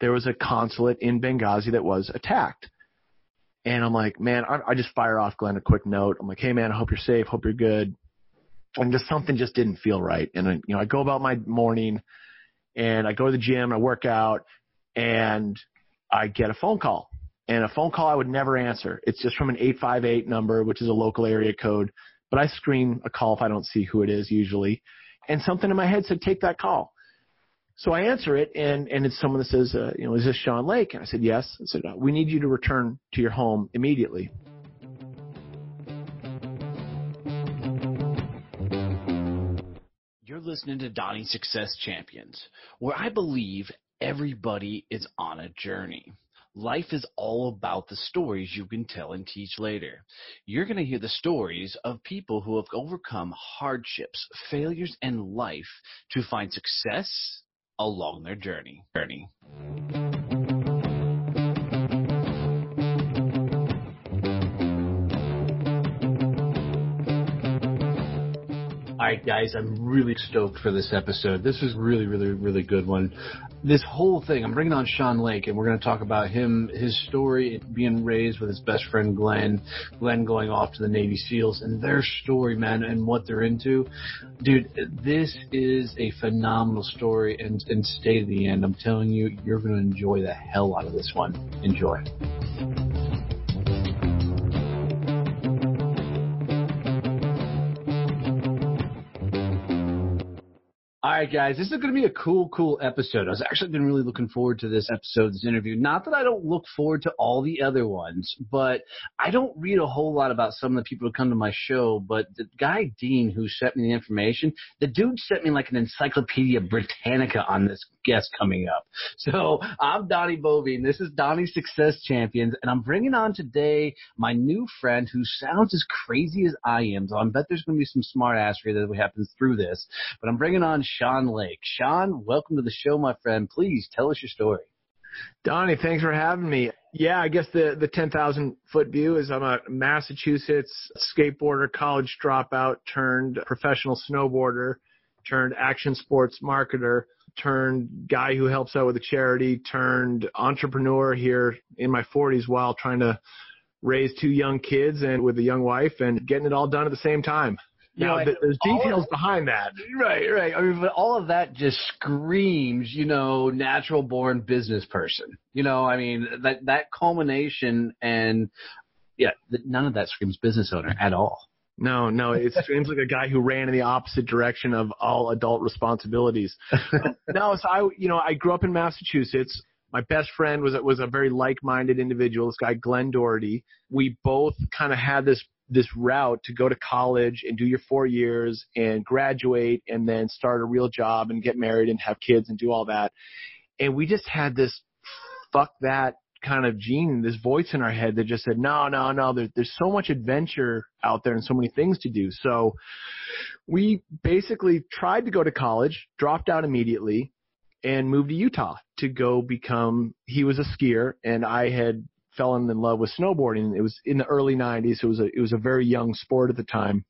there was a consulate in Benghazi that was attacked. And I'm like, man, I just fire off Glenn a quick note. I'm like, hey, man, I hope you're safe. Hope you're good. And just something just didn't feel right. And, I go about my morning and I go to the gym, I work out, and I get a phone call. And a phone call I would never answer. It's just from an 858 number, which is a local area code. But I screen a call if I don't see who it is usually. And something in my head said, take that call. So I answer it, and it's someone that says, is this Shaun Lake? And I said, yes. I said, we need you to return to your home immediately. You're listening to Donnie Success Champions, where I believe everybody is on a journey. Life is all about the stories you can tell and teach later. You're going to hear the stories of people who have overcome hardships, failures, and life to find success along their journey. All right, guys, I'm really stoked for this episode. This is really, really, really good one. This whole thing, I'm bringing on Shaun Lake, and we're going to talk about his story, being raised with his best friend Glenn going off to the Navy SEALs, and their story, man, and what they're into. Dude, this is a phenomenal story, and stay to the end. I'm telling you, you're going to enjoy the hell out of this one. Enjoy. All right, guys, this is going to be a cool episode. I was actually been really looking forward to this episode, this interview. Not that I don't look forward to all the other ones, but I don't read a whole lot about some of the people who come to my show. But the guy, Dean, who sent me the information, the dude sent me like an Encyclopedia Britannica on this guest coming up. So I'm Donnie Boivin. This is Donnie Success Champions, and I'm bringing on today my new friend who sounds as crazy as I am. So I bet there's going to be some smart assery that happens through this. But I'm bringing on Shaun Lake. Shaun, welcome to the show, my friend. Please tell us your story. Donnie, thanks for having me. Yeah, I guess the 10,000-foot view is I'm a Massachusetts skateboarder, college dropout, turned professional snowboarder, turned action sports marketer, turned guy who helps out with a charity, turned entrepreneur here in my 40s while trying to raise two young kids and with a young wife and getting it all done at the same time. Now, there's details behind that. Right. I mean, but all of that just screams, natural-born business person. I mean, that culmination and, none of that screams business owner at all. No, it screams like a guy who ran in the opposite direction of all adult responsibilities. No, so I grew up in Massachusetts. My best friend was a very like-minded individual, this guy, Glenn Doherty. We both kind of had this route to go to college and do your 4 years and graduate and then start a real job and get married and have kids and do all that. And we just had this fuck that kind of gene, this voice in our head that just said, no, there's so much adventure out there and so many things to do. So we basically tried to go to college, dropped out immediately, and moved to Utah to go he was a skier, and I had fallen in love with snowboarding. It was in the early 90s. It was a very young sport at the time.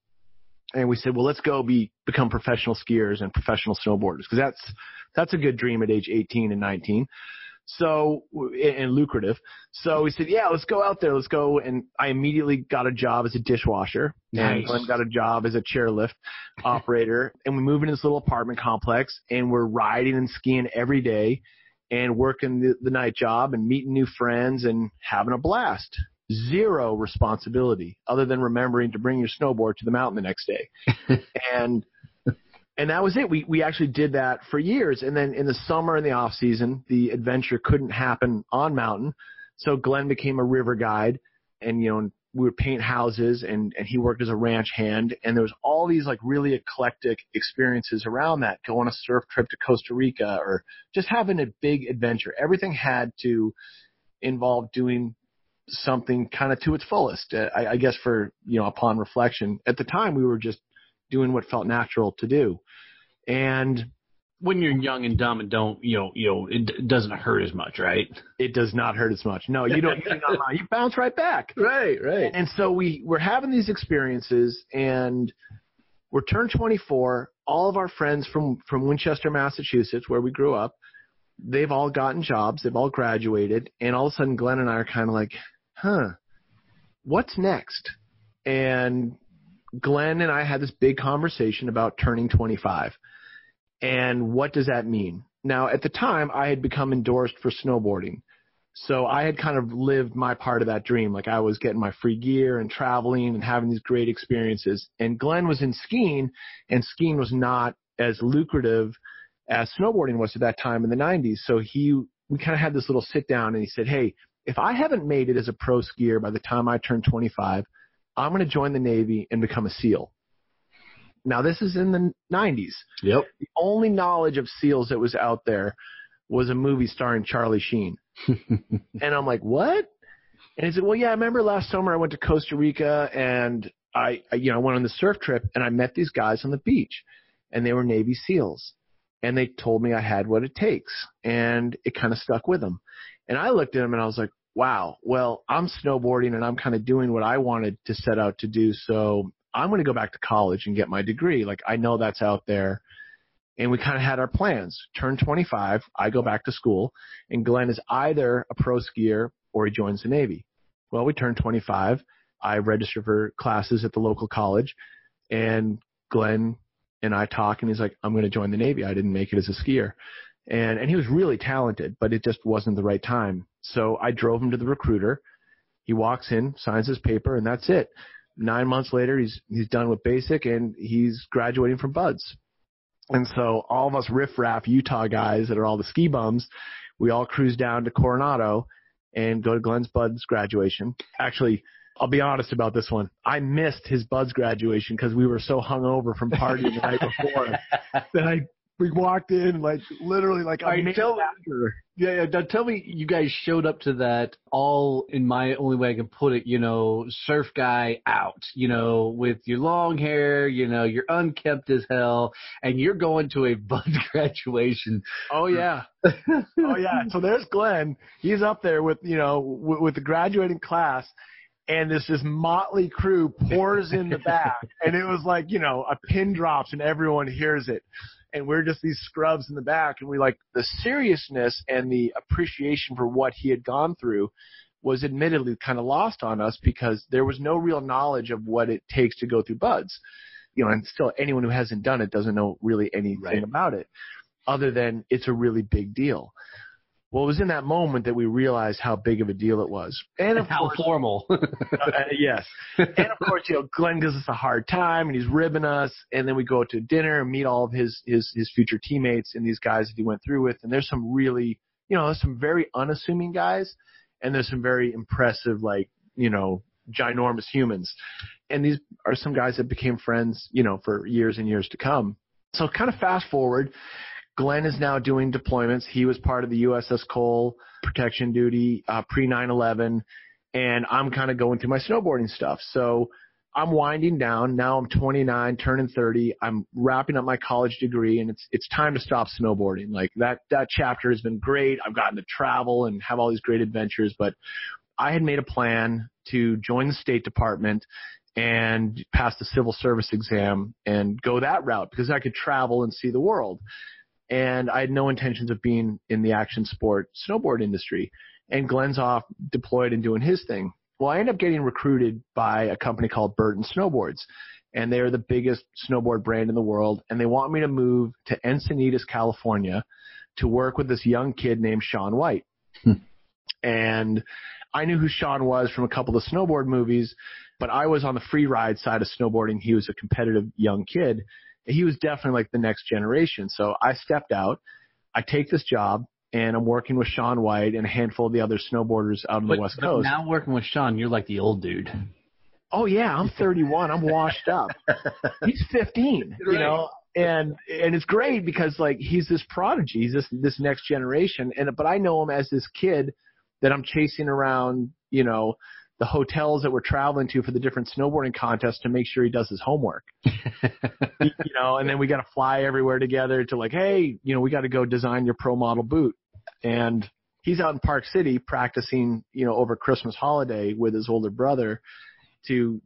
And we said, well, let's go become professional skiers and professional snowboarders, because that's a good dream at age 18 and 19. So, and lucrative. So we said, yeah, let's go out there. Let's go. And I immediately got a job as a dishwasher. Nice. And Glenn got a job as a chairlift operator. And we moved into this little apartment complex, and we're riding and skiing every day and working the night job and meeting new friends and having a blast. Zero responsibility other than remembering to bring your snowboard to the mountain the next day. And that was it. We actually did that for years. And then in the summer and the off season, the adventure couldn't happen on mountain. So Glenn became a river guide, and, we would paint houses, and he worked as a ranch hand. And there was all these like really eclectic experiences around that, go on a surf trip to Costa Rica or just having a big adventure. Everything had to involve doing something kind of to its fullest. I guess for, upon reflection at the time, we were just doing what felt natural to do. And when you're young and dumb and don't, it doesn't hurt as much, right? It does not hurt as much. No, you don't. You bounce right back. Right. And so we're having these experiences, and we're turned 24. All of our friends from Winchester, Massachusetts, where we grew up, they've all gotten jobs. They've all graduated. And all of a sudden, Glenn and I are kind of like, what's next? And Glenn and I had this big conversation about turning 25. And what does that mean? Now, at the time, I had become endorsed for snowboarding. So I had kind of lived my part of that dream. Like, I was getting my free gear and traveling and having these great experiences. And Glenn was in skiing, and skiing was not as lucrative as snowboarding was at that time in the 90s. So we kind of had this little sit down, and he said, hey, if I haven't made it as a pro skier by the time I turn 25, I'm going to join the Navy and become a SEAL. Now, this is in the 90s. Yep. The only knowledge of SEALs that was out there was a movie starring Charlie Sheen. And I'm like, what? And he said, well, yeah, I remember last summer I went to Costa Rica, and I went on the surf trip, and I met these guys on the beach, and they were Navy SEALs. And they told me I had what it takes, and it kind of stuck with them. And I looked at them, and I was like, wow, well, I'm snowboarding, and I'm kind of doing what I wanted to set out to do, so I'm going to go back to college and get my degree. Like, I know that's out there. And we kind of had our plans. Turn 25, I go back to school, and Glenn is either a pro skier or he joins the Navy. Well, we turned 25. I registered for classes at the local college, and Glenn and I talk, and he's like, I'm going to join the Navy. I didn't make it as a skier. And he was really talented, but it just wasn't the right time. So I drove him to the recruiter. He walks in, signs his paper, and that's it. 9 months later, he's done with basic, and he's graduating from BUD/S. And so all of us riffraff Utah guys that are all the ski bums, we all cruise down to Coronado and go to Glenn's BUD/S graduation. Actually, I'll be honest about this one. I missed his BUD/S graduation because we were so hungover from partying the night before that we walked in like literally like a minute after. Yeah. Now tell me, you guys showed up to that all, in my only way I can put it, surf guy out, with your long hair, you're unkempt as hell, and you're going to a BUD/S graduation. Oh yeah. Oh yeah. So there's Glenn. He's up there with, with the graduating class. And this motley crew pours in the back. And it was like, a pin drops and everyone hears it. And we're just these scrubs in the back. And we the seriousness and the appreciation for what he had gone through was admittedly kind of lost on us because there was no real knowledge of what it takes to go through BUD/S. And still anyone who hasn't done it doesn't know really anything about it other than it's a really big deal. Well, it was in that moment that we realized how big of a deal it was. And of how course, formal. Yes. And of course, Glenn gives us a hard time and he's ribbing us. And then we go to dinner and meet all of his future teammates and these guys that he went through with. And there's some really, there's some very unassuming guys and there's some very impressive, ginormous humans. And these are some guys that became friends, for years and years to come. So kind of fast forward. Glenn is now doing deployments. He was part of the USS Cole protection duty pre 9/11, and I'm kind of going through my snowboarding stuff. So I'm winding down. Now I'm 29, turning 30. I'm wrapping up my college degree, and it's time to stop snowboarding. Like that chapter has been great. I've gotten to travel and have all these great adventures, but I had made a plan to join the State Department and pass the civil service exam and go that route because I could travel and see the world. And I had no intentions of being in the action sport snowboard industry. And Glenn's off deployed and doing his thing. Well, I ended up getting recruited by a company called Burton Snowboards. And they're the biggest snowboard brand in the world. And they want me to move to Encinitas, California to work with this young kid named Shaun White. And I knew who Shaun was from a couple of snowboard movies, but I was on the free ride side of snowboarding. He was a competitive young kid. He was definitely like the next generation. So I stepped out. I take this job, and I'm working with Shaun White and a handful of the other snowboarders out on the West Coast. Now working with Shaun, you're like the old dude. Oh, yeah. I'm 31. I'm washed up. He's 15, and it's great because, he's this prodigy. He's this next generation. But I know him as this kid that I'm chasing around, the hotels that we're traveling to for the different snowboarding contests to make sure he does his homework. And then we got to fly everywhere together to hey, we got to go design your pro model boot. And he's out in Park City practicing, over Christmas holiday with his older brother to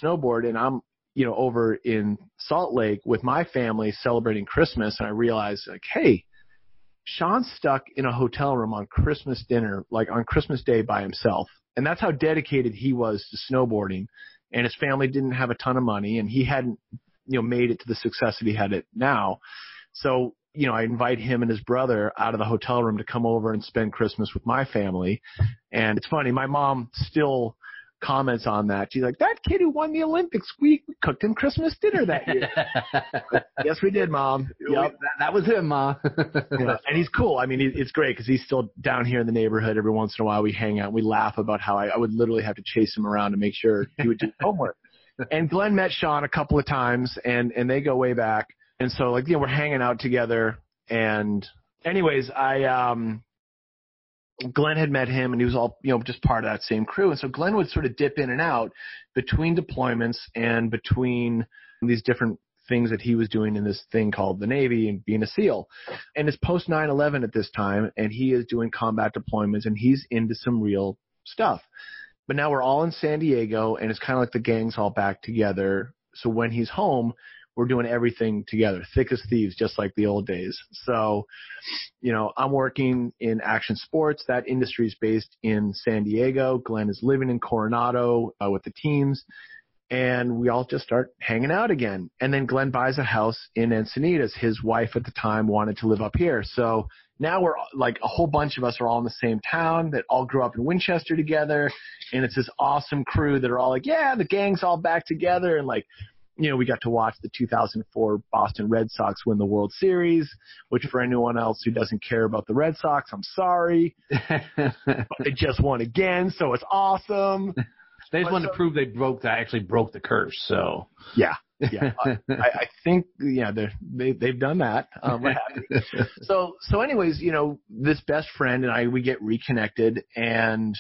snowboard. And I'm, over in Salt Lake with my family celebrating Christmas. And I realized hey, Shaun's stuck in a hotel room on Christmas dinner, like on Christmas Day by himself. And that's how dedicated he was to snowboarding. And his family didn't have a ton of money, and he hadn't, made it to the success that he had it now. So, I invite him and his brother out of the hotel room to come over and spend Christmas with my family. And it's funny, my mom still comments on that. She's like, that kid who won the Olympics, we cooked him Christmas dinner that year. Yes, we did, Mom. Yep. That was him, Mom. Yeah. And he's cool. I mean, it's great because he's still down here in the neighborhood. Every once in a while we hang out and we laugh about how I would literally have to chase him around to make sure he would do homework. And Glenn met Shaun a couple of times, and they go way back. And so, we're hanging out together. And anyways, Glenn had met him, and he was all, just part of that same crew. And so Glenn would sort of dip in and out between deployments and between these different things that he was doing in this thing called the Navy and being a SEAL. And it's post 9/11 at this time, and he is doing combat deployments, and he's into some real stuff. But now we're all in San Diego, and it's kind of like the gang's all back together. So when he's home, we're doing everything together, thick as thieves, just like the old days. So, I'm working in action sports. That industry is based in San Diego. Glenn is living in Coronado with the teams. And we all just start hanging out again. And then Glenn buys a house in Encinitas. His wife at the time wanted to live up here. So now we're like a whole bunch of us are all in the same town that all grew up in Winchester together. And it's this awesome crew that are all like, yeah, the gang's all back together. And we got to watch the 2004 Boston Red Sox win the World Series, which for anyone else who doesn't care about the Red Sox, I'm sorry. But they just won again, so it's awesome. They just wanted to prove they actually broke the curse. So yeah. I think they've done that. We're happy. So anyways, this best friend and I, we get reconnected, and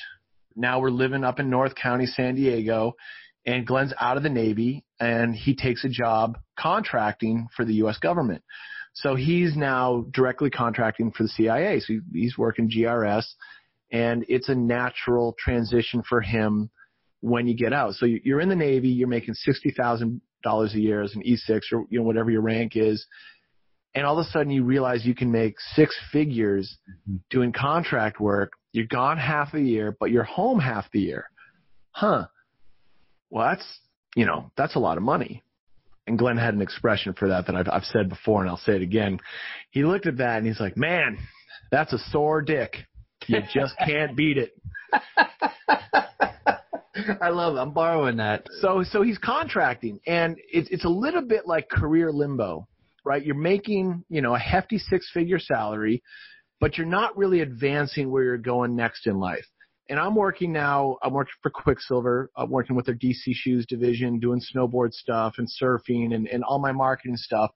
now we're living up in North County, San Diego. And Glenn's out of the Navy, and he takes a job contracting for the U.S. government. So he's now directly contracting for the CIA. So he's working GRS, and it's a natural transition for him when you get out. So you're in the Navy, you're making $60,000 a year as an E6 or whatever your rank is, and all of a sudden you realize you can make six figures doing contract work. You're gone half the year, but you're home half the year. Well, that's a lot of money. And Glenn had an expression for that I've said before, and I'll say it again. He looked at that and he's like, man, that's a sore dick. You just can't beat it. I love it. I'm borrowing that. So he's contracting, and it's a little bit like career limbo, right? You're making, a hefty six-figure salary, but you're not really advancing where you're going next in life. And I'm working for Quicksilver. I'm working with their DC Shoes division, doing snowboard stuff and surfing and all my marketing stuff.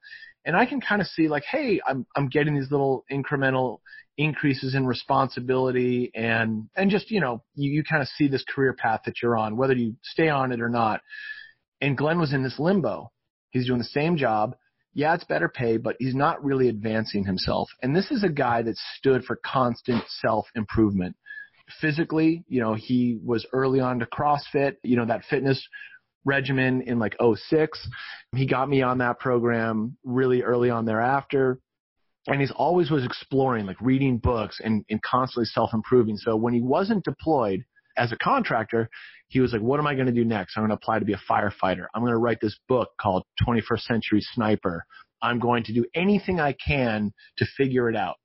And I can kind of see hey, I'm getting these little incremental increases in responsibility and just, you kind of see this career path that you're on, whether you stay on it or not. And Glenn was in this limbo. He's doing the same job. Yeah, it's better pay, but he's not really advancing himself. And this is a guy that stood for constant self-improvement. Physically, he was early on to CrossFit, that fitness regimen in 2006. He got me on that program really early on thereafter. And he's always was exploring, reading books and constantly self-improving. So when he wasn't deployed as a contractor, he was like, what am I going to do next? I'm going to apply to be a firefighter. I'm going to write this book called 21st Century Sniper. I'm going to do anything I can to figure it out.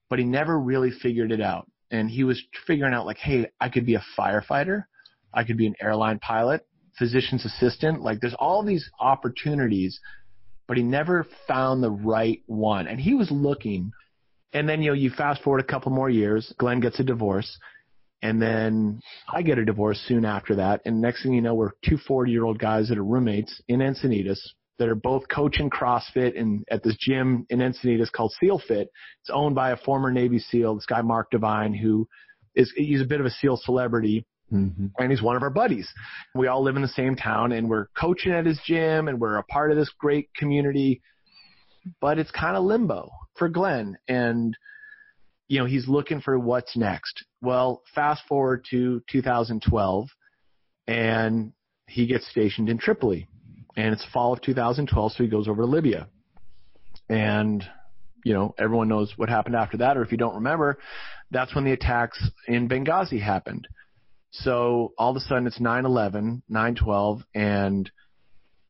But he never really figured it out. And he was figuring out hey, I could be a firefighter. I could be an airline pilot, physician's assistant. There's all these opportunities, but he never found the right one. And he was looking. And then, you fast forward a couple more years, Glenn gets a divorce. And then I get a divorce soon after that. And next thing you know, we're two 40-year-old guys that are roommates in Encinitas that are both coaching CrossFit at this gym in Encinitas called SEAL Fit. It's owned by a former Navy SEAL, this guy Mark Devine, he's a bit of a SEAL celebrity, and he's one of our buddies. We all live in the same town, and we're coaching at his gym, and we're a part of this great community, but it's kind of limbo for Glenn, and he's looking for what's next. Well, fast forward to 2012, and he gets stationed in Tripoli. And it's fall of 2012, so he goes over to Libya. And, everyone knows what happened after that. Or if you don't remember, that's when the attacks in Benghazi happened. So all of a sudden it's 9/11, 9/12, and,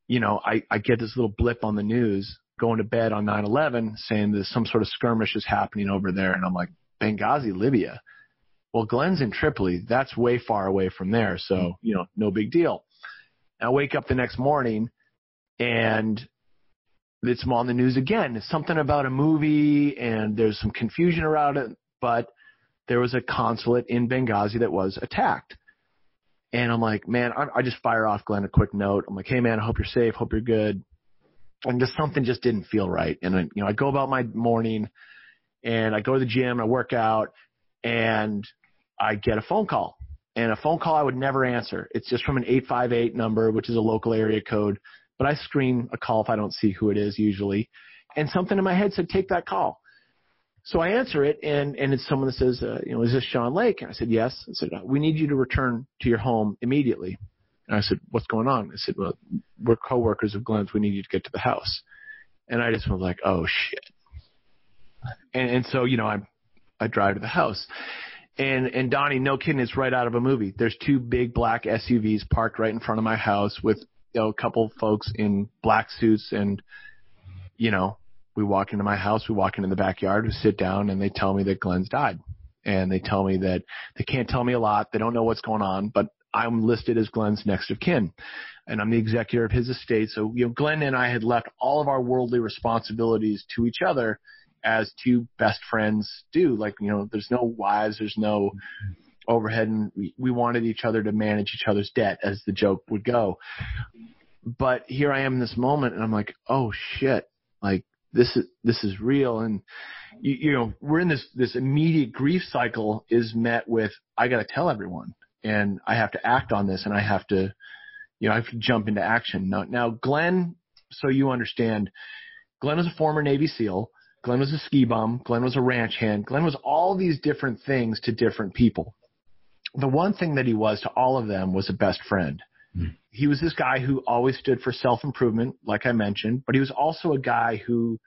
I get this little blip on the news going to bed on 9/11 saying there's some sort of skirmish is happening over there. And I'm like, Benghazi, Libya. Well, Glenn's in Tripoli. That's way far away from there. So, no big deal. I wake up the next morning and it's on the news again. It's something about a movie and there's some confusion around it, but there was a consulate in Benghazi that was attacked. And I'm like, man, I just fire off Glenn a quick note. I'm like, hey man, I hope you're safe. Hope you're good. And something just didn't feel right. And I go about my morning and I go to the gym and I work out and I get a phone call. And a phone call I would never answer. It's just from an 858 number, which is a local area code. But I screen a call if I don't see who it is usually. And something in my head said, take that call. So I answer it, and it's someone that says, is this Shaun Lake? And I said, yes. I said, we need you to return to your home immediately. And I said, what's going on? I said, well, we're coworkers of Glenn's. We need you to get to the house. And I just was like, oh, shit. And so, I drive to the house. And Donnie, no kidding, it's right out of a movie. There's two big black SUVs parked right in front of my house with a couple folks in black suits. And, we walk into my house, we walk into the backyard, we sit down, and they tell me that Glenn's died. And they tell me that they can't tell me a lot. They don't know what's going on, but I'm listed as Glenn's next of kin. And I'm the executor of his estate. So, Glenn and I had left all of our worldly responsibilities to each other as two best friends do. Like, there's no wives, there's no overhead, and we wanted each other to manage each other's debt, as the joke would go. But here I am in this moment, and I'm like, oh shit, like this is real. And we're in this immediate grief cycle is met with, I got to tell everyone, and I have to act on this, and I have to jump into action. Now Glenn, so you understand, Glenn was a former Navy SEAL. Glenn was a ski bum. Glenn was a ranch hand. Glenn was all these different things to different people. The one thing that he was to all of them was a best friend. Mm. He was this guy who always stood for self-improvement, like I mentioned, but he was also a guy who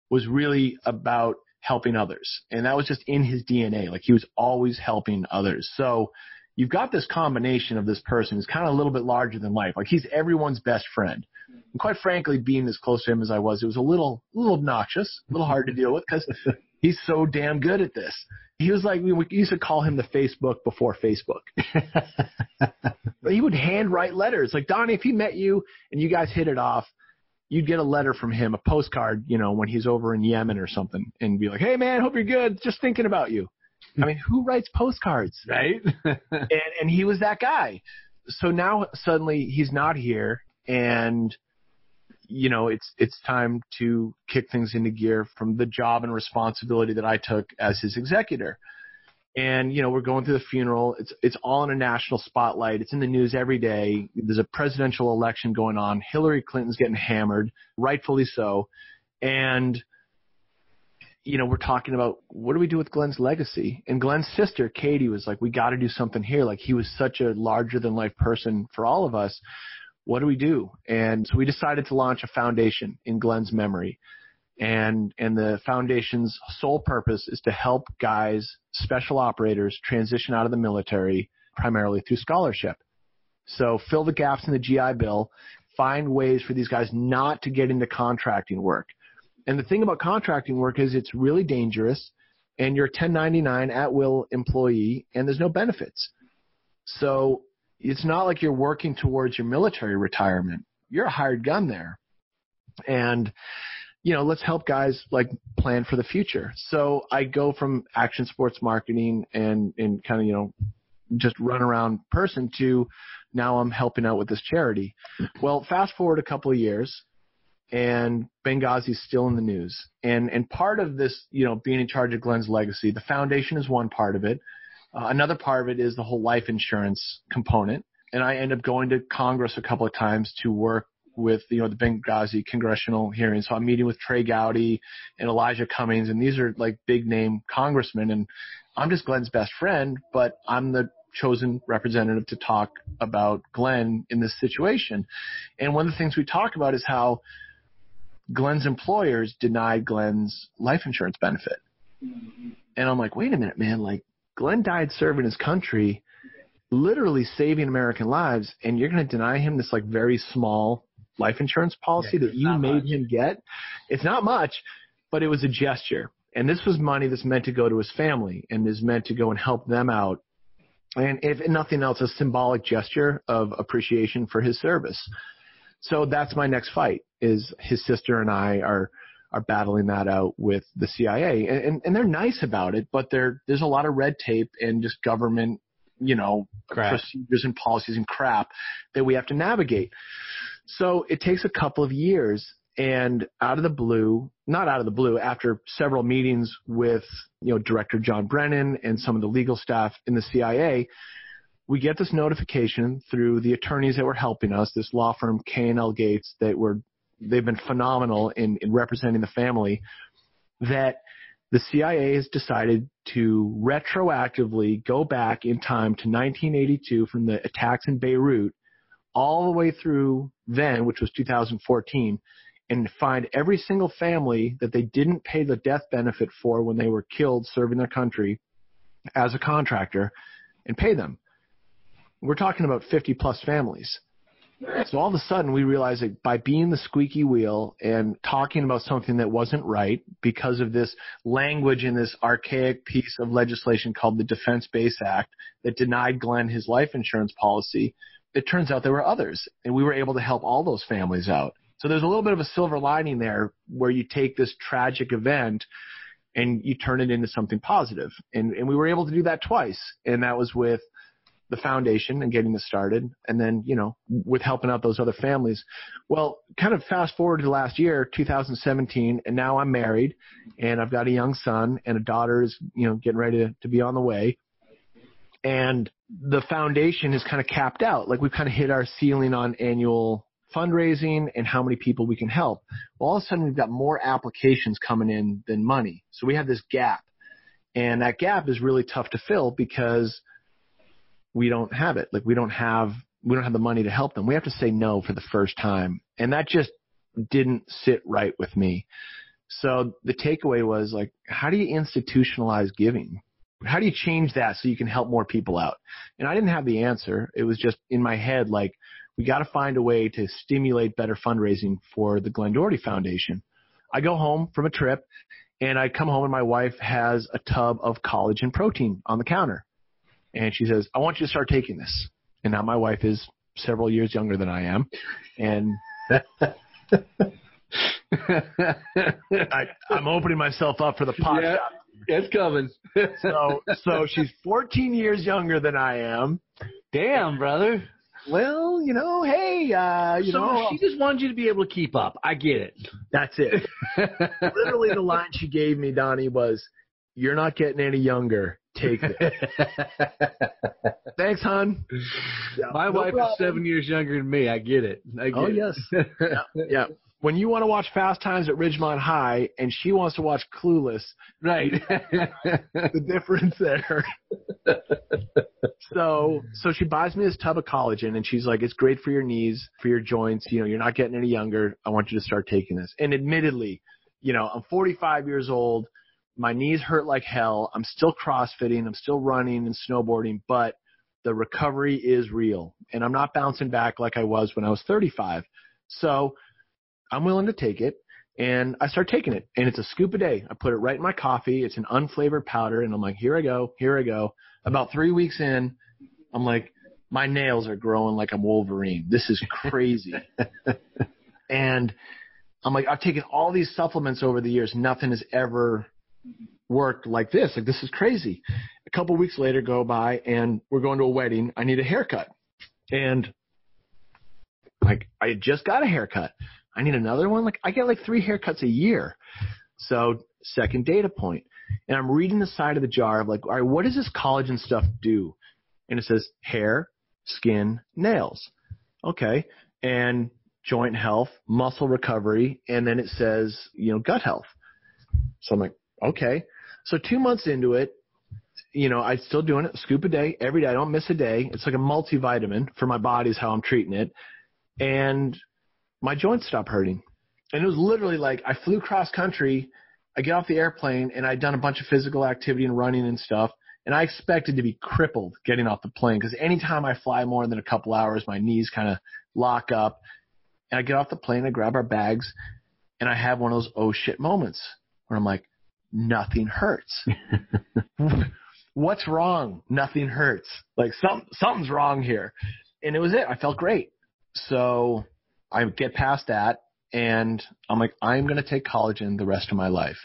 was really about helping others. And that was just in his DNA. Like, he was always helping others. So you've got this combination of this person who's kind of a little bit larger than life. Like, he's everyone's best friend. And quite frankly, being as close to him as I was, it was a little obnoxious, a little hard to deal with because he's so damn good at this. He was like, we used to call him the Facebook before Facebook. But he would handwrite letters. Like, Donnie, if he met you and you guys hit it off, you'd get a letter from him, a postcard, when he's over in Yemen or something, and be like, hey, man, hope you're good. Just thinking about you. I mean, who writes postcards? Right? and he was that guy. So now suddenly he's not here, and it's time to kick things into gear from the job and responsibility that I took as his executor. And, we're going through the funeral. It's all in a national spotlight. It's in the news every day. There's a presidential election going on. Hillary Clinton's getting hammered, rightfully so. And, we're talking about what do we do with Glenn's legacy? And Glenn's sister, Katie, was like, we got to do something here. Like, he was such a larger than life person for all of us. What do we do? And so we decided to launch a foundation in Glenn's memory. And the foundation's sole purpose is to help guys, special operators, transition out of the military primarily through scholarship. So fill the gaps in the GI Bill, find ways for these guys not to get into contracting work. And the thing about contracting work is it's really dangerous, and you're a 1099 at-will employee, and there's no benefits. So it's not like you're working towards your military retirement. You're a hired gun there. And let's help guys like plan for the future. So I go from action sports marketing and kind of, just run around person to now I'm helping out with this charity. Well, fast forward a couple of years and Benghazi's still in the news. And part of this, being in charge of Glenn's legacy, the foundation is one part of it. Another part of it is the whole life insurance component. And I end up going to Congress a couple of times to work with, the Benghazi congressional hearings. So I'm meeting with Trey Gowdy and Elijah Cummings, and these are like big name congressmen. And I'm just Glenn's best friend, but I'm the chosen representative to talk about Glenn in this situation. And one of the things we talk about is how Glenn's employers denied Glenn's life insurance benefit. And I'm like, wait a minute, man, like Glenn died serving his country, literally saving American lives, and you're going to deny him this like very small life insurance policy that you made him get? It's not much, but it was a gesture. And this was money that's meant to go to his family and is meant to go and help them out. And if nothing else, a symbolic gesture of appreciation for his service. So that's my next fight, is his sister and I are battling that out with the CIA. And they're nice about it, but there's a lot of red tape and just government, procedures and policies and crap that we have to navigate. So it takes a couple of years, and not out of the blue, after several meetings with, Director John Brennan and some of the legal staff in the CIA, we get this notification through the attorneys that were helping us, this law firm K&L Gates, they've been phenomenal in representing the family, that the CIA has decided to retroactively go back in time to 1982 from the attacks in Beirut all the way through then, which was 2014, and find every single family that they didn't pay the death benefit for when they were killed serving their country as a contractor, and pay them. We're talking about 50-plus families. So all of a sudden we realized that by being the squeaky wheel and talking about something that wasn't right because of this language in this archaic piece of legislation called the Defense Base Act that denied Glenn his life insurance policy, it turns out there were others, and we were able to help all those families out. So there's a little bit of a silver lining there where you take this tragic event and you turn it into something positive. And we were able to do that twice, and that was with the foundation and getting this started, and then, with helping out those other families. Well, kind of fast forward to last year, 2017, and now I'm married, and I've got a young son, and a daughter is, getting ready to be on the way. And the foundation is kind of capped out. Like, we've kind of hit our ceiling on annual fundraising and how many people we can help. Well, all of a sudden, we've got more applications coming in than money. So we have this gap, and that gap is really tough to fill because we don't have it. Like, we don't have the money to help them. We have to say no for the first time. And that just didn't sit right with me. So the takeaway was, like, how do you institutionalize giving? How do you change that so you can help more people out? And I didn't have the answer. It was just in my head, like, we got to find a way to stimulate better fundraising for the Glenn Doherty Foundation. I go home from a trip, and I come home, and my wife has a tub of collagen protein on the counter. And she says, I want you to start taking this. And now my wife is several years younger than I am. And I'm opening myself up for the podcast. Yeah, it's coming. So she's 14 years younger than I am. Damn, brother. Well, hey, she just wanted you to be able to keep up. I get it. That's it. Literally the line she gave me, Donnie, was, you're not getting any younger. Take it. Thanks, hon. Yeah, my wife is 7 years younger than me. I get it. Oh, yes. Yeah. When you want to watch Fast Times at Ridgemont High and she wants to watch Clueless, right? The difference there. So she buys me this tub of collagen, and she's like, it's great for your knees, for your joints. You're not getting any younger. I want you to start taking this. And admittedly, I'm 45 years old. My knees hurt like hell. I'm still CrossFitting. I'm still running and snowboarding, but the recovery is real. And I'm not bouncing back like I was when I was 35. So I'm willing to take it, and I start taking it. And it's a scoop a day. I put it right in my coffee. It's an unflavored powder, and I'm like, here I go. About 3 weeks in, I'm like, my nails are growing like I'm Wolverine. This is crazy. And I'm like, I've taken all these supplements over the years. Nothing has ever worked like this. Like, this is crazy. A couple weeks later go by, and we're going to a wedding. I need a haircut. And like, I had just got a haircut. I need another one. Like, I get like 3 haircuts a year. So second data point. And I'm reading the side of the jar of like, all right, what does this collagen stuff do? And it says hair, skin, nails. Okay. And joint health, muscle recovery. And then it says, gut health. So I'm like, okay. So 2 months into it, I'm still doing it, a scoop a day, every day. I don't miss a day. It's like a multivitamin for my body is how I'm treating it. And my joints stop hurting. And it was literally like I flew cross country, I get off the airplane, and I'd done a bunch of physical activity and running and stuff, and I expected to be crippled getting off the plane because anytime I fly more than a couple hours, my knees kind of lock up. And I get off the plane, I grab our bags, and I have one of those oh shit moments where I'm like, nothing hurts. What's wrong? Nothing hurts. Like something's wrong here. And it was it. I felt great. So I get past that, and I'm like, I'm going to take collagen the rest of my life.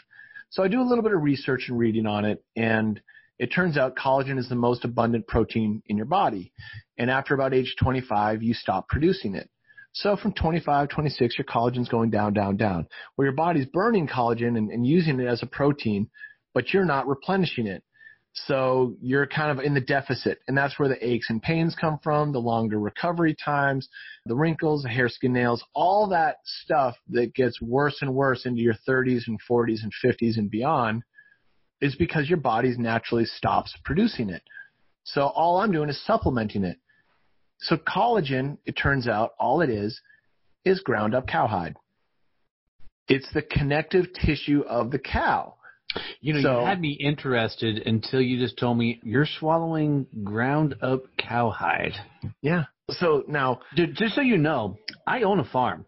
So I do a little bit of research and reading on it, and it turns out collagen is the most abundant protein in your body. And after about age 25, you stop producing it. So from 25, 26, your collagen's going down, down, down. Well, your body's burning collagen and using it as a protein, but you're not replenishing it. So you're kind of in the deficit, and that's where the aches and pains come from, the longer recovery times, the wrinkles, the hair, skin, nails, all that stuff that gets worse and worse into your 30s and 40s and 50s and beyond is because your body naturally stops producing it. So all I'm doing is supplementing it. So collagen, it turns out, all it is ground up cowhide. It's the connective tissue of the cow. You had me interested until you just told me you're swallowing ground up cowhide. Yeah. So now, just so you know, I own a farm.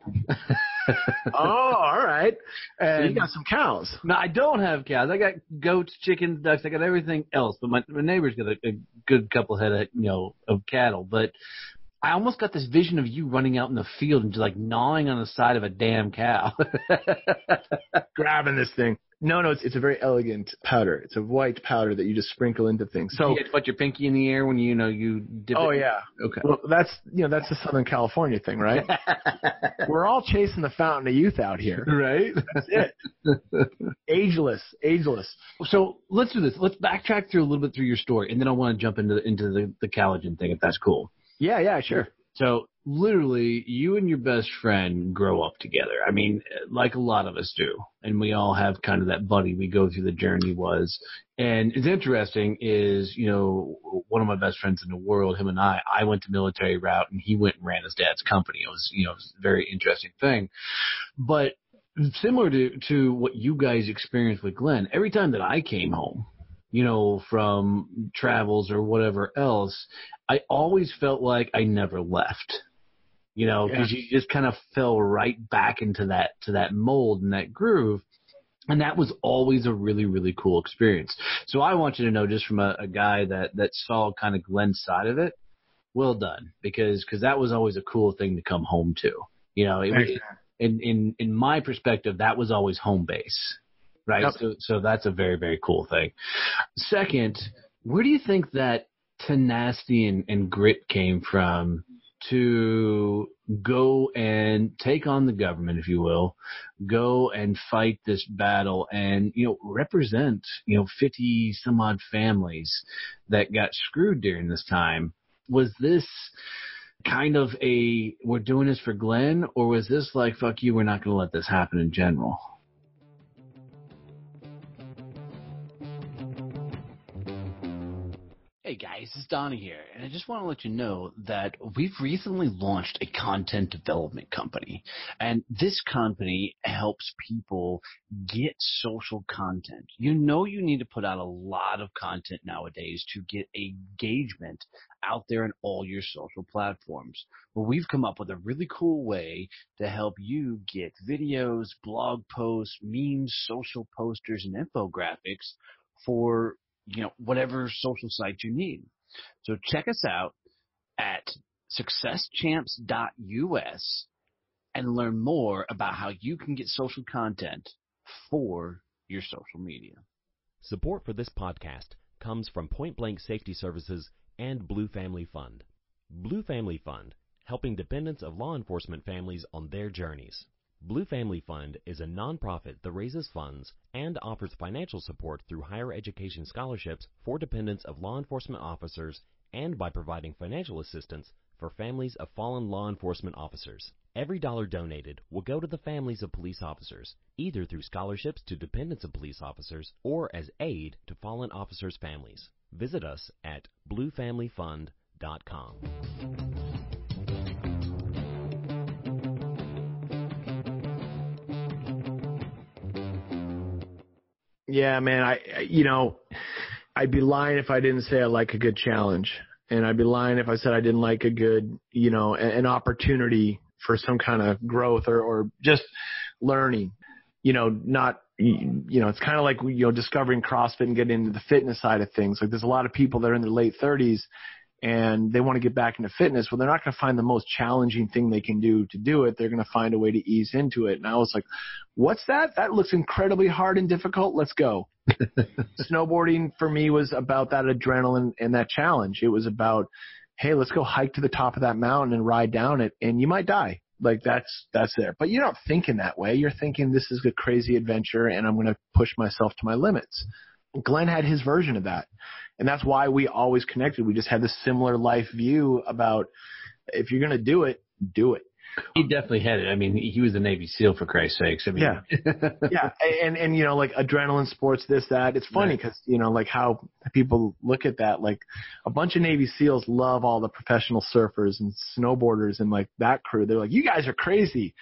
Oh, all right. And so you got some cows. No, I don't have cows. I got goats, chickens, ducks. I got everything else. But my neighbor's got a good couple head of cattle. But I almost got this vision of you running out in the field and just like gnawing on the side of a damn cow. Grabbing this thing. No, it's a very elegant powder. It's a white powder that you just sprinkle into things. So you get to put your pinky in the air when you dip it. Oh yeah. Okay. Well, that's the Southern California thing, right? We're all chasing the fountain of youth out here. Right? That's it. Ageless. So let's do this. Let's backtrack through a little bit through your story, and then I want to jump into the collagen thing, if that's cool. Yeah, sure. So literally, you and your best friend grow up together. I mean, like a lot of us do. And we all have kind of that buddy we go through the journey was. And it's interesting is, one of my best friends in the world, him and I went the military route, and he went and ran his dad's company. It was, it was a very interesting thing. But similar to what you guys experienced with Glenn, every time that I came home, from travels or whatever else, I always felt like I never left, because you just kind of fell right back into that mold and that groove. And that was always a really, really cool experience. So I want you to know, just from a guy that saw kind of Glenn's side of it, well done, because that was always a cool thing to come home to. In my perspective, that was always home base. Right. Yep. So that's a very, very cool thing. Second, where do you think that tenacity and grit came from to go and take on the government, if you will, go and fight this battle and, represent, 50 some odd families that got screwed during this time? Was this kind of we're doing this for Glenn, or was this like, fuck you, we're not going to let this happen in general? Hey guys, it's Donnie here, and I just want to let you know that we've recently launched a content development company, and this company helps people get social content. You need to put out a lot of content nowadays to get engagement out there in all your social platforms. Well, we've come up with a really cool way to help you get videos, blog posts, memes, social posters, and infographics for whatever social site you need. So check us out at successchamps.us and learn more about how you can get social content for your social media. Support for this podcast comes from Point Blank Safety Services and Blue Family Fund. Blue Family Fund, helping dependents of law enforcement families on their journeys. Blue Family Fund is a nonprofit that raises funds and offers financial support through higher education scholarships for dependents of law enforcement officers and by providing financial assistance for families of fallen law enforcement officers. Every dollar donated will go to the families of police officers, either through scholarships to dependents of police officers or as aid to fallen officers' families. Visit us at bluefamilyfund.com. Yeah, man. I'd be lying if I didn't say I like a good challenge. And I'd be lying if I said I didn't like a good, an opportunity for some kind of growth or just learning, it's kind of like, discovering CrossFit and getting into the fitness side of things. Like there's a lot of people that are in their late 30s and they want to get back into fitness. Well, they're not going to find the most challenging thing they can do to do it. They're going to find a way to ease into it. And I was like, what's that? That looks incredibly hard and difficult. Let's go. Snowboarding for me was about that adrenaline and that challenge. It was about, hey, let's go hike to the top of that mountain and ride down it, and you might die. Like that's there. But you're not thinking that way. You're thinking this is a crazy adventure and I'm going to push myself to my limits. Glenn had his version of that. And that's why we always connected. We just had this similar life view about if you're going to do it, do it. He definitely had it. I mean, he was a Navy SEAL, for Christ's sakes. I mean, yeah. Yeah. And, like adrenaline sports, this, that. It's funny because, like how people look at that. Like a bunch of Navy SEALs love all the professional surfers and snowboarders and like that crew. They're like, you guys are crazy.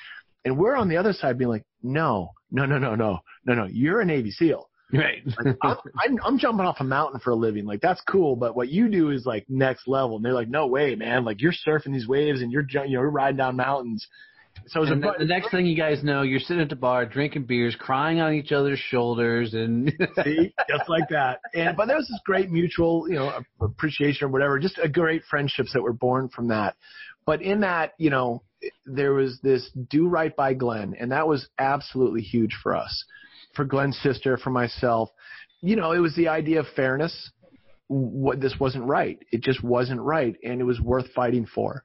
And we're on the other side being like, no. You're a Navy SEAL. Right. Like, I'm jumping off a mountain for a living. Like that's cool, but what you do is like next level. And they're like, no way, man. Like you're surfing these waves and you're riding down mountains. So the next thing you guys know, you're sitting at the bar drinking beers, crying on each other's shoulders, and see, just like that. But there was this great mutual, appreciation or whatever, just a great friendships that were born from that. But in that, there was this do right by Glenn, and that was absolutely huge for us. For Glenn's sister, for myself, it was the idea of fairness. This wasn't right. It just wasn't right, and it was worth fighting for.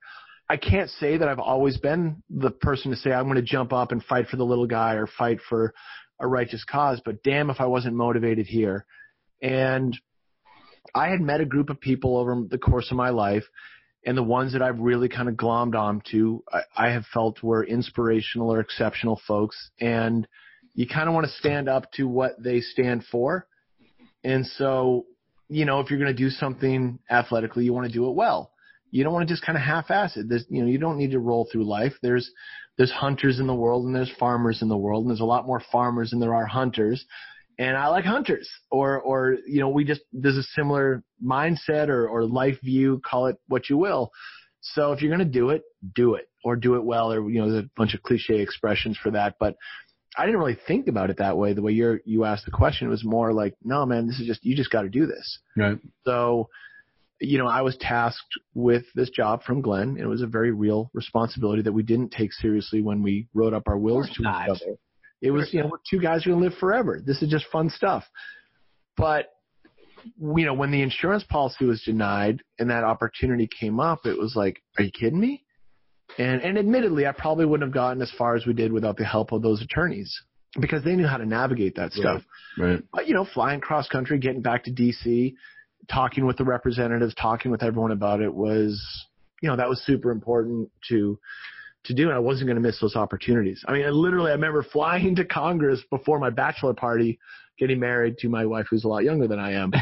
I can't say that I've always been the person to say I'm going to jump up and fight for the little guy or fight for a righteous cause, but damn if I wasn't motivated here. And I had met a group of people over the course of my life, and the ones that I've really kind of glommed onto, I have felt were inspirational or exceptional folks, and you kind of want to stand up to what they stand for. And so, if you're going to do something athletically, you want to do it well. You don't want to just kind of half-ass it. You don't need to roll through life. There's hunters in the world and there's farmers in the world, and there's a lot more farmers than there are hunters. And I like hunters or there's a similar mindset or life view, call it what you will. So if you're going to do it or do it well, or, there's a bunch of cliche expressions for that, but I didn't really think about it that way. The way you asked the question, it was more like, no, man, you just got to do this. Right. So, I was tasked with this job from Glenn, and it was a very real responsibility that we didn't take seriously when we wrote up our wills to each other. It was, we're two guys who are going to live forever. This is just fun stuff. But, when the insurance policy was denied and that opportunity came up, it was like, are you kidding me? And admittedly, I probably wouldn't have gotten as far as we did without the help of those attorneys because they knew how to navigate that stuff. Right. But, flying cross country, getting back to D.C., talking with the representatives, talking with everyone about it was, that was super important to do. And I wasn't going to miss those opportunities. I mean, I remember flying to Congress before my bachelor party, getting married to my wife, who's a lot younger than I am,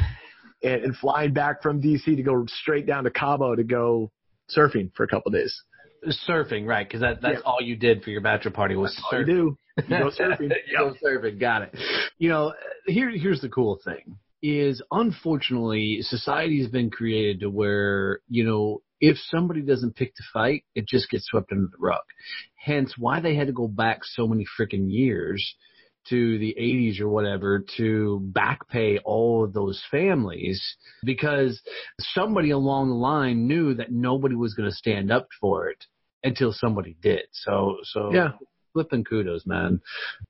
and flying back from D.C. to go straight down to Cabo to go surfing for a couple of days. Surfing, right? Because that's all you did for your bachelor party was surfing. You go surfing. Go surfing. Got it. Here's the cool thing: is unfortunately society has been created to where if somebody doesn't pick to fight, it just gets swept under the rug. Hence, why they had to go back so many freaking years to the 80s or whatever to back pay all of those families, because somebody along the line knew that nobody was going to stand up for it until somebody did. So yeah, flipping kudos, man.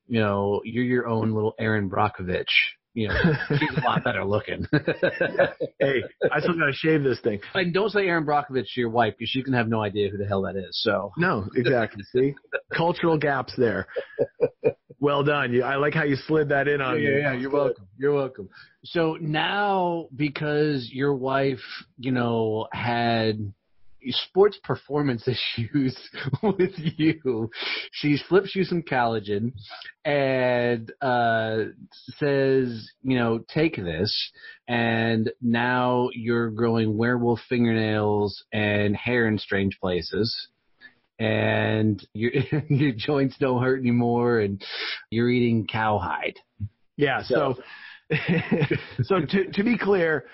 You're your own little Aaron Brockovich. She's a lot better looking. Hey, I still got to shave this thing. And don't say Aaron Brockovich to your wife because she can have no idea who the hell that is. So no, exactly. See, cultural gaps there. Well done. I like how you slid that in on me. Yeah, you're welcome. You're welcome. So now, because your wife, had sports performance issues with you, she flips you some collagen and says, take this. And now you're growing werewolf fingernails and hair in strange places. And your joints don't hurt anymore, and you're eating cowhide. Yeah. So to be clear,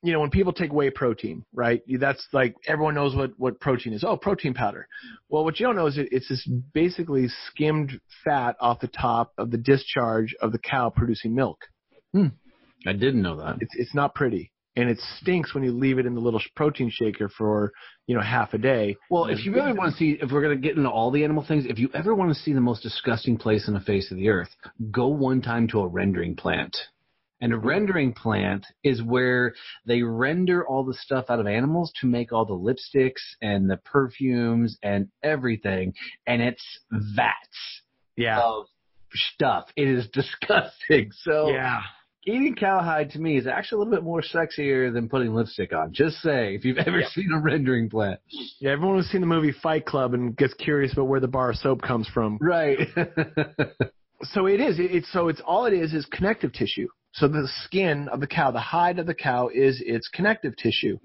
when people take whey protein, right? That's like everyone knows what protein is. Oh, protein powder. Well, what you don't know is it's this basically skimmed fat off the top of the discharge of the cow producing milk. I didn't know that. It's not pretty. And it stinks when you leave it in the little protein shaker for, half a day. Well, if you really want to see, if we're going to get into all the animal things, if you ever want to see the most disgusting place on the face of the earth, go one time to a rendering plant. And a rendering plant is where they render all the stuff out of animals to make all the lipsticks and the perfumes and everything. And it's vats of stuff. It is disgusting. So eating cowhide to me is actually a little bit more sexier than putting lipstick on. Just say, if you've ever seen a rendering plant. Yeah, everyone has seen the movie Fight Club and gets curious about where the bar of soap comes from. Right. So it is. It's all it is connective tissue. So the skin of the cow, the hide of the cow is its connective tissue.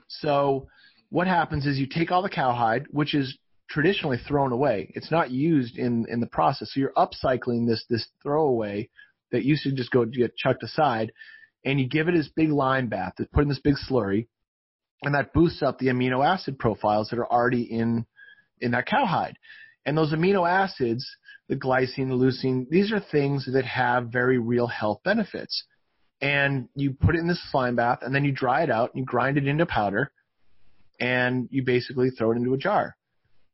So what happens is you take all the cowhide, which is traditionally thrown away. It's not used in the process. So you're upcycling this throwaway that used to just get chucked aside, and you give it this big lime bath, put in this big slurry, and that boosts up the amino acid profiles that are already in that cowhide. And those amino acids, the glycine, the leucine, these are things that have very real health benefits. And you put it in this slime bath, and then you dry it out, and you grind it into powder, and you basically throw it into a jar.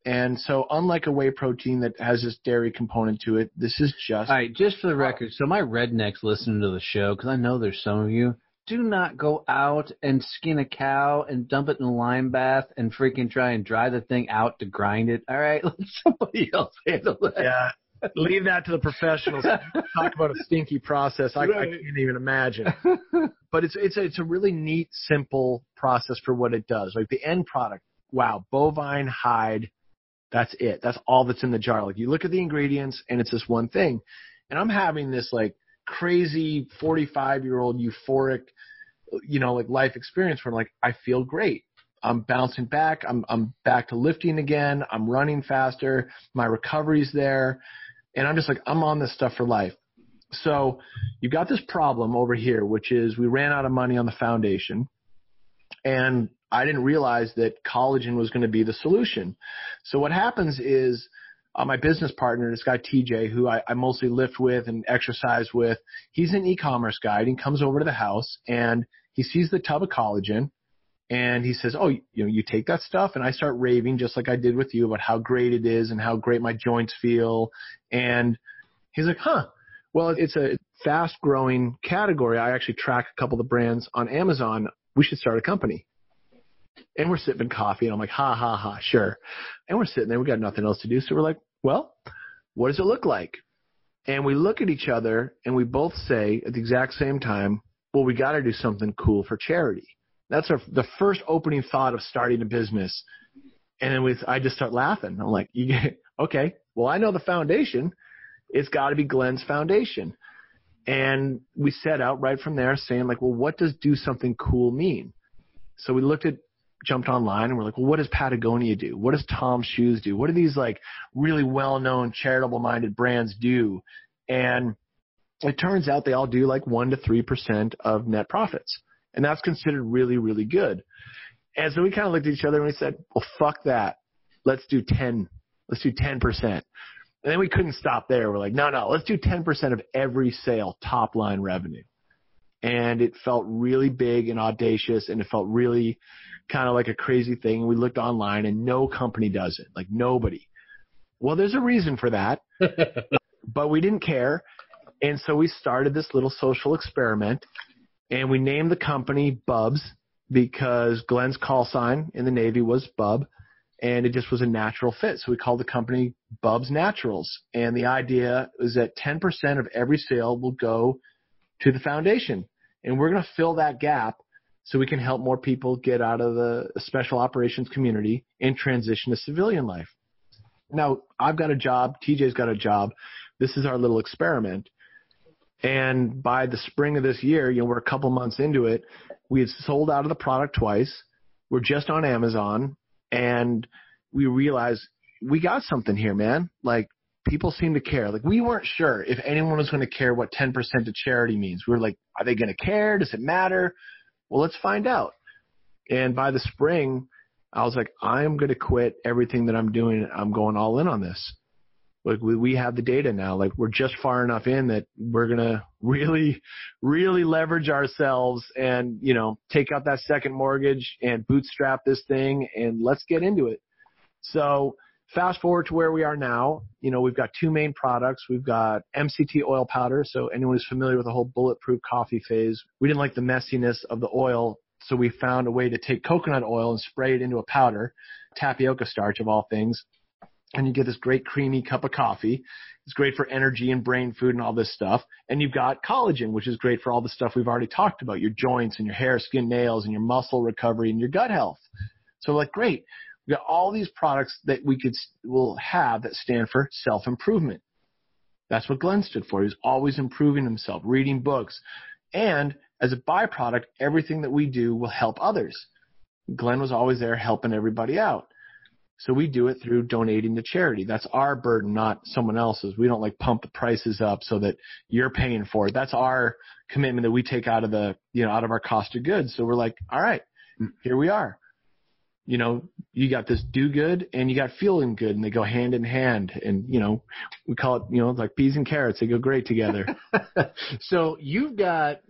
And so unlike a whey protein that has this dairy component to it, this is just... All right, just for the record, so my rednecks listening to the show, because I know there's some of you, do not go out and skin a cow and dump it in a lime bath and freaking try and dry the thing out to grind it. All right, let somebody else handle that. Yeah, leave that to the professionals. Talk about a stinky process. I can't even imagine. But it's a really neat, simple process for what it does. Like the end product, wow, bovine hide, that's it. That's all that's in the jar. Like you look at the ingredients and it's this one thing. And I'm having this like crazy 45-year-old euphoric, like life experience where I'm like, I feel great. I'm bouncing back. I'm back to lifting again. I'm running faster. My recovery's there. And I'm just like, I'm on this stuff for life. So you got this problem over here, which is we ran out of money on the foundation, and I didn't realize that collagen was going to be the solution. So what happens is my business partner, this guy TJ, who I mostly lift with and exercise with, he's an e-commerce guy, and he comes over to the house, and he sees the tub of collagen, and he says, oh, you take that stuff? And I start raving, just like I did with you, about how great it is and how great my joints feel. And he's like, well, it's a fast-growing category. I actually track a couple of the brands on Amazon. We should start a company. And we're sipping coffee, and I'm like, ha, sure. And we're sitting there. We got nothing else to do. So we're like, well, what does it look like? And we look at each other, and we both say at the exact same time, well, we got to do something cool for charity. That's the first opening thought of starting a business. And then I just start laughing. I'm like, okay, well, I know the foundation. It's got to be Glenn's foundation. And we set out right from there saying, like, well, what does do something cool mean? So we jumped online, and we're like, well, what does Patagonia do? What does Tom's Shoes do? What do these like really well-known charitable-minded brands do? And it turns out they all do like 1% to 3% of net profits. And that's considered really, really good. And so we kind of looked at each other and we said, well, fuck that. Let's do 10. Let's do 10%. And then we couldn't stop there. We're like, no, let's do 10% of every sale, top line revenue. And it felt really big and audacious, and it felt really kind of like a crazy thing. We looked online, and no company does it, like nobody. Well, there's a reason for that, but we didn't care. And so we started this little social experiment, and we named the company Bubs because Glenn's call sign in the Navy was Bub, and it just was a natural fit. So we called the company Bubs Naturals. And the idea is that 10% of every sale will go to the foundation. And we're going to fill that gap so we can help more people get out of the special operations community and transition to civilian life. Now, I've got a job. TJ's got a job. This is our little experiment. And by the spring of this year, we're a couple months into it. We had sold out of the product twice. We're just on Amazon. And we realized we got something here, man. Like, people seem to care. Like, we weren't sure if anyone was going to care what 10% to charity means. We were like, are they going to care? Does it matter? Well, let's find out. And by the spring, I was like, I'm going to quit everything that I'm doing. I'm going all in on this. Like, we have the data now. Like, we're just far enough in that we're going to really, really leverage ourselves and, take out that second mortgage and bootstrap this thing, and let's get into it. So fast forward to where we are now. We've got two main products. We've got MCT oil powder. So anyone who's familiar with the whole bulletproof coffee phase, we didn't like the messiness of the oil. So we found a way to take coconut oil and spray it into a powder, tapioca starch of all things. And you get this great creamy cup of coffee. It's great for energy and brain food and all this stuff. And you've got collagen, which is great for all the stuff we've already talked about, your joints and your hair, skin, nails, and your muscle recovery and your gut health. So like, great. We've got all these products that will have that stand for self-improvement. That's what Glenn stood for. He was always improving himself, reading books. And as a byproduct, everything that we do will help others. Glenn was always there helping everybody out. So we do it through donating to charity. That's our burden, not someone else's. We don't pump the prices up so that you're paying for it. That's our commitment that we take out of out of our cost of goods. So we're like, all right, here we are. You got this do good and you got feeling good, and they go hand in hand. And, we call it, like peas and carrots. They go great together. So you've got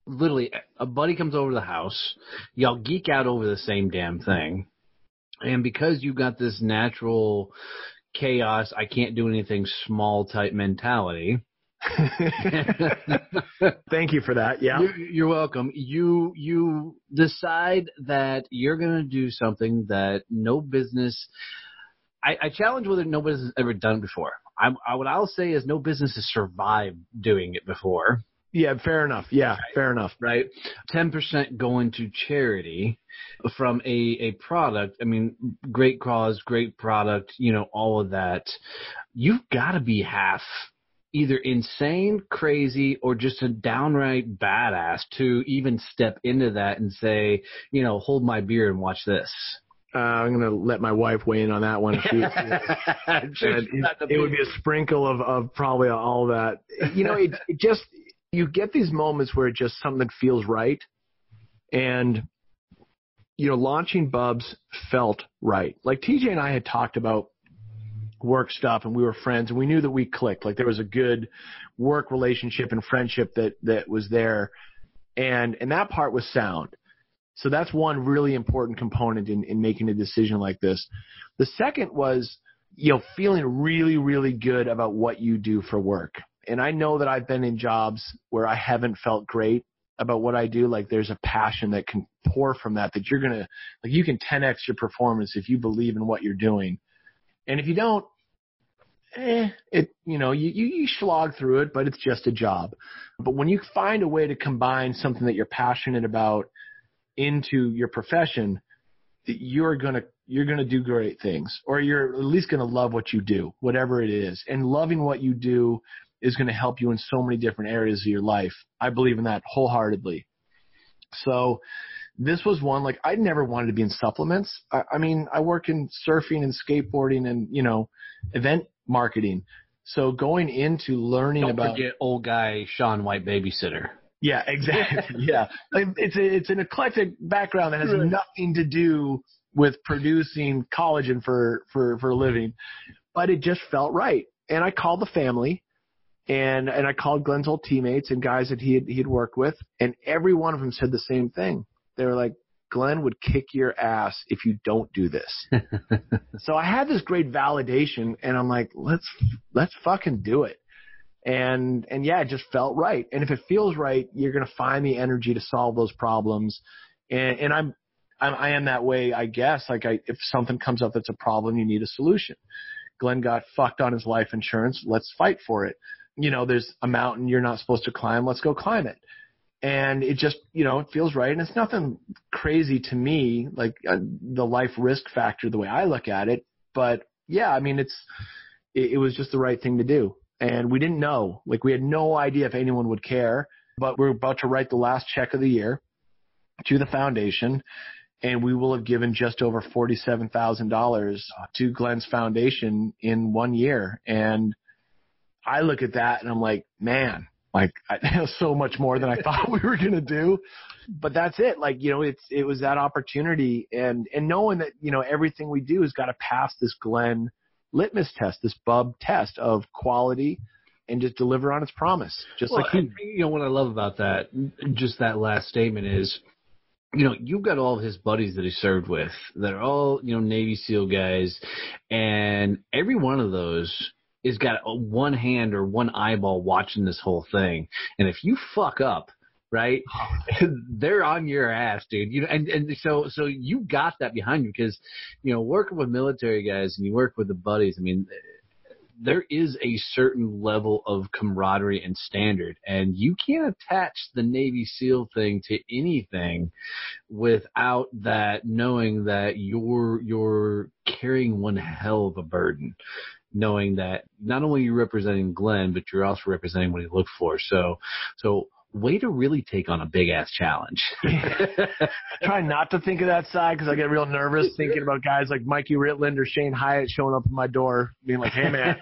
literally a buddy comes over to the house. Y'all geek out over the same damn thing. And because you've got this natural chaos, I can't do anything small type mentality. Thank you for that. Yeah. You're welcome. You decide that you're going to do something that no business, I challenge whether no business has ever done before. What I'll say is no business has survived doing it before. Yeah, fair enough. Yeah, fair enough. Right. 10% going to charity from a product. I mean, great cause, great product, all of that. You've got to be half either insane, crazy, or just a downright badass to even step into that and say, hold my beer and watch this. I'm going to let my wife weigh in on that one. It would be a sprinkle of probably all that. It just, you get these moments where it just something feels right. And, launching Bubs felt right. Like TJ and I had talked about work stuff, and we were friends, and we knew that we clicked. Like, there was a good work relationship and friendship that was there. And that part was sound. So that's one really important component in making a decision like this. The second was, feeling really, really good about what you do for work. And I know that I've been in jobs where I haven't felt great about what I do. Like, there's a passion that can pour from that you're going to, you can 10x your performance if you believe in what you're doing. And if you don't, you slog through it, but it's just a job. But when you find a way to combine something that you're passionate about into your profession, you're going to do great things, or you're at least going to love what you do, whatever it is. And loving what you do is going to help you in so many different areas of your life. I believe in that wholeheartedly. So this was one, I never wanted to be in supplements. I mean, I work in surfing and skateboarding and, event marketing. So going into learning Don't about forget old guy Shaun White babysitter. Yeah, exactly. Yeah. It's an eclectic background that has nothing to do with producing collagen for a living, but it just felt right. And I called the family, and I called Glenn's old teammates and guys that he'd worked with, and every one of them said the same thing. They were like, Glenn would kick your ass if you don't do this. So I had this great validation, and I'm like, let's fucking do it. And yeah, it just felt right. And if it feels right, you're going to find the energy to solve those problems. And I am that way, I guess. If something comes up that's a problem, you need a solution. Glenn got fucked on his life insurance. Let's fight for it. There's a mountain you're not supposed to climb. Let's go climb it. And it just, it feels right. And it's nothing crazy to me, the life risk factor, the way I look at it. But yeah, I mean, it was just the right thing to do. And we didn't know, we had no idea if anyone would care, but we're about to write the last check of the year to the foundation. and we will have given just over $47,000 to Glenn's foundation in 1 year. And I look at that and I'm like, man, like so much more than I thought we were going to do. But that's it. Like, it was that opportunity, and knowing that, everything we do has got to pass this Glenn litmus test, this bub test of quality, and just deliver on its promise. Just like what I love about that, just that last statement is, you've got all of his buddies that he served with that are all, Navy SEAL guys, and every one of those is got one hand or one eyeball watching this whole thing. And if you fuck up, right, they're on your ass, dude. So you got that behind you because, working with military guys and you work with the buddies, I mean, there is a certain level of camaraderie and standard, and you can't attach the Navy SEAL thing to anything without that, knowing that you're carrying one hell of a burden, knowing that not only you're representing Glenn, but you're also representing what he looked for. So way to really take on a big-ass challenge. Try not to think of that side because I get real nervous thinking about guys like Mikey Ritland or Shane Hyatt showing up at my door being like, hey, man,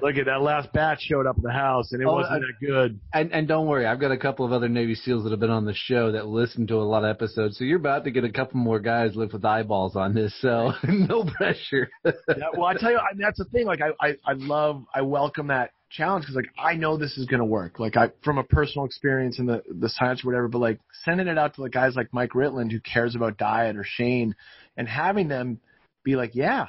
look at that last batch showed up at the house, and it wasn't that good. And don't worry, I've got a couple of other Navy SEALs that have been on the show that listen to a lot of episodes, so you're about to get a couple more guys live with eyeballs on this, so no pressure. Yeah, well, I tell you, that's the thing. Like, I welcome that challenge because, like, I know this is going to work. Like, from a personal experience in the science or whatever, but like sending it out to the guys like Mike Ritland who cares about diet, or Shane, and having them be like, yeah,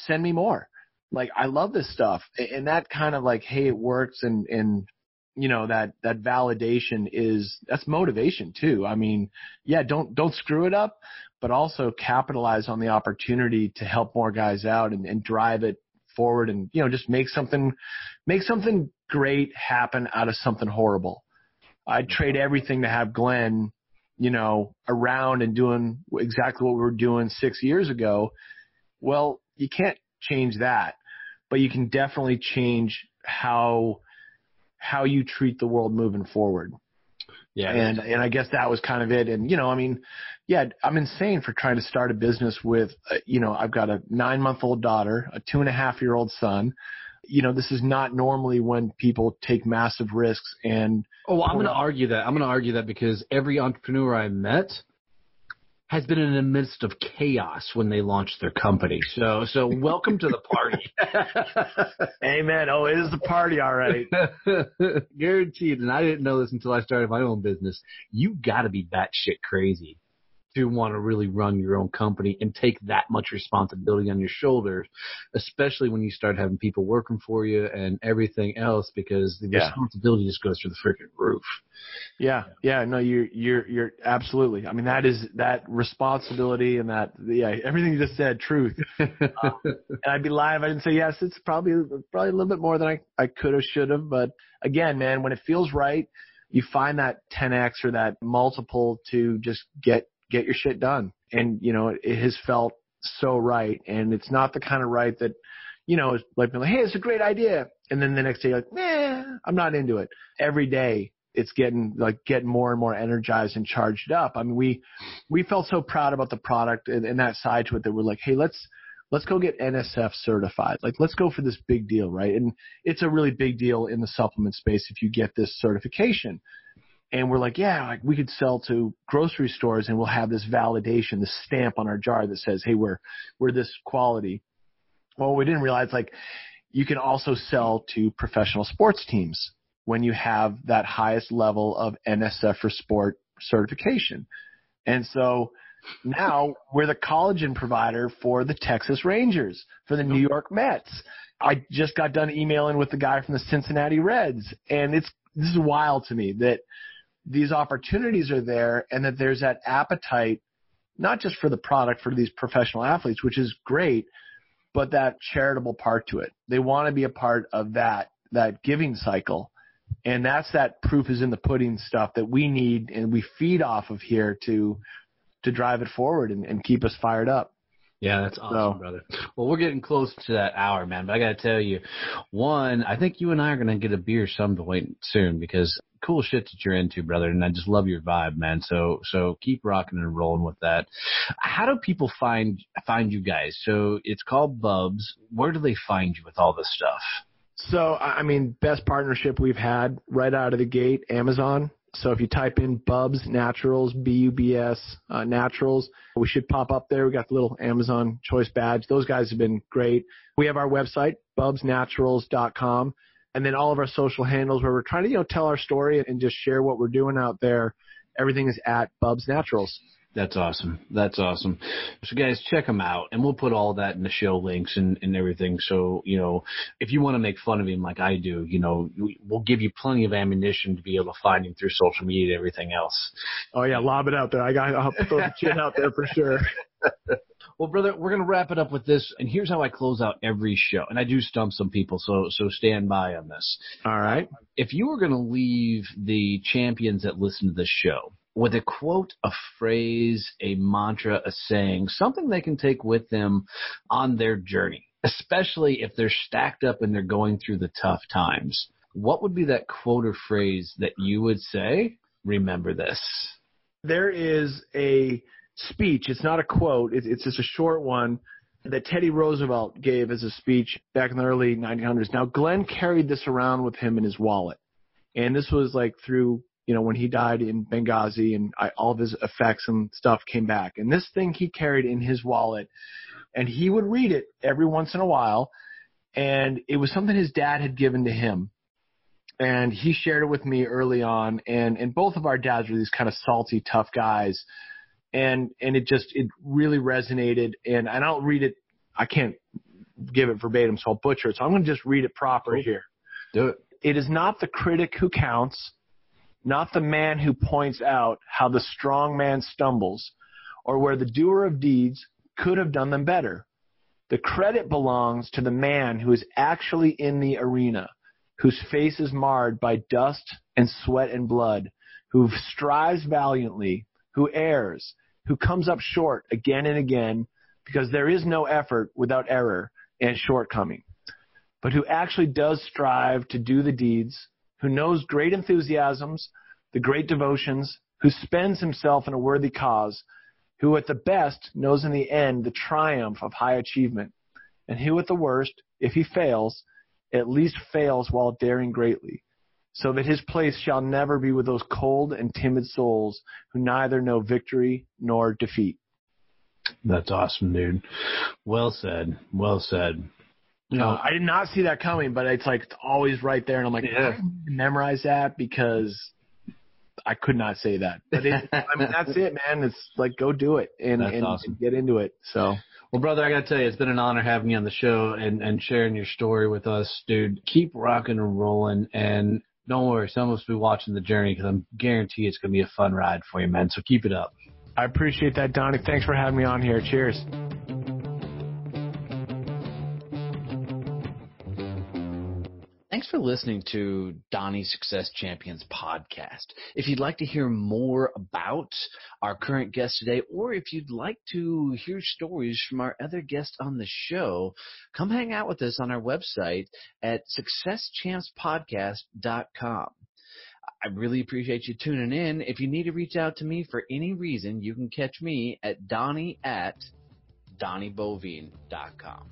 send me more. Like, I love this stuff. And that kind of like, hey, it works. And that validation that's motivation too. I mean, yeah, don't screw it up, but also capitalize on the opportunity to help more guys out and drive it forward, and just make something great happen out of something horrible. I'd trade everything to have Glenn around and doing exactly what we were doing 6 years ago. Well, you can't change that, but you can definitely change how you treat the world moving forward. Yeah. And I guess that was kind of it. And, I mean, yeah, I'm insane for trying to start a business with, I've got a 9-month-old daughter, a 2.5-year-old son. This is not normally when people take massive risks. And I'm going to argue that. I'm going to argue that because every entrepreneur I met has been in the midst of chaos when they launched their company. So welcome to the party. Amen. Oh, it is the party, all right. Guaranteed. And I didn't know this until I started my own business. You got to be batshit crazy to want to really run your own company and take that much responsibility on your shoulders, especially when you start having people working for you and everything else, because the responsibility just goes through the freaking roof. Yeah. No, you're absolutely. I mean, that responsibility and everything you just said, truth. And I'd be lying if I didn't say yes. It's probably a little bit more than I could have, should have. But again, man, when it feels right, you find that 10x or that multiple to just get your shit done. And, it has felt so right. And it's not the kind of right that, is like, hey, it's a great idea. And then the next day, you're like, nah, I'm not into it. Every day it's getting more and more energized and charged up. I mean, we felt so proud about the product and that side to it that we're like, hey, let's go get NSF certified. Like, let's go for this big deal, right? And it's a really big deal in the supplement space if you get this certification. And we're like, yeah, like we could sell to grocery stores and we'll have this validation, this stamp on our jar that says, hey, we're this quality. Well, we didn't realize, like, you can also sell to professional sports teams when you have that highest level of NSF for sport certification. And so now we're the collagen provider for the Texas Rangers, for the New York Mets. I just got done emailing with the guy from the Cincinnati Reds. And this is wild to me that these opportunities are there and that there's that appetite, not just for the product for these professional athletes, which is great, but that charitable part to it. They want to be a part of that giving cycle. And that's that proof is in the pudding stuff that we need and we feed off of here to drive it forward and keep us fired up. Yeah, that's awesome, brother. Well, we're getting close to that hour, man. But I got to tell you, one, I think you and I are going to get a beer some point soon because cool shit that you're into, brother. And I just love your vibe, man. So keep rocking and rolling with that. How do people find you guys? So it's called Bubs. Where do they find you with all this stuff? So, I mean, best partnership we've had right out of the gate, Amazon. So if you type in Bubs Naturals, B-U-B-S, Naturals, we should pop up there. We got the little Amazon choice badge. Those guys have been great. We have our website, bubsnaturals.com, and then all of our social handles where we're trying to, tell our story and just share what we're doing out there. Everything is at Bubs Naturals. That's awesome. That's awesome. So, guys, check them out, and we'll put all that in the show links and everything. So, if you want to make fun of him like I do, we'll give you plenty of ammunition to be able to find him through social media and everything else. Oh, yeah, lob it out there. I'll throw the shit out there for sure. Well, brother, we're going to wrap it up with this, and here's how I close out every show. And I do stump some people, so stand by on this. All right. If you were going to leave the champions that listen to this show with a quote, a phrase, a mantra, a saying, something they can take with them on their journey, especially if they're stacked up and they're going through the tough times, what would be that quote or phrase that you would say, remember this? There is a speech. It's not a quote. It's just a short one that Teddy Roosevelt gave as a speech back in the early 1900s. Now, Glenn carried this around with him in his wallet. And this was like through when he died in Benghazi and all of his effects and stuff came back. And this thing he carried in his wallet, and he would read it every once in a while. And it was something his dad had given to him. And he shared it with me early on. And both of our dads were these kind of salty, tough guys. And it really resonated. And I don't read it. I can't give it verbatim, so I'll butcher it. So I'm going to just read it proper here. Do it. It is not the critic who counts, not the man who points out how the strong man stumbles, or where the doer of deeds could have done them better. The credit belongs to the man who is actually in the arena, whose face is marred by dust and sweat and blood, who strives valiantly, who errs, who comes up short again and again, because there is no effort without error and shortcoming, but who actually does strive to do the deeds, who knows great enthusiasms, the great devotions, who spends himself in a worthy cause, who at the best knows in the end the triumph of high achievement, and who at the worst, if he fails, at least fails while daring greatly, so that his place shall never be with those cold and timid souls who neither know victory nor defeat. That's awesome, dude. Well said. Well said. I did not see that coming, but it's like it's always right there. And I'm like, I need to memorize that because I could not say that. But that's it, man. It's like, go do it and awesome. And get into it. So, well, brother, I got to tell you, it's been an honor having you on the show and sharing your story with us, dude. Keep rocking and rolling. And don't worry, some of us will be watching the journey because I'm guarantee it's going to be a fun ride for you, man. So keep it up. I appreciate that, Donnie. Thanks for having me on here. Cheers. Thanks for listening to Donnie Success Champions podcast. If you'd like to hear more about our current guest today, or if you'd like to hear stories from our other guests on the show, come hang out with us on our website at successchampspodcast.com. I really appreciate you tuning in. If you need to reach out to me for any reason, you can catch me at Donnie@DonnieBoivin.com.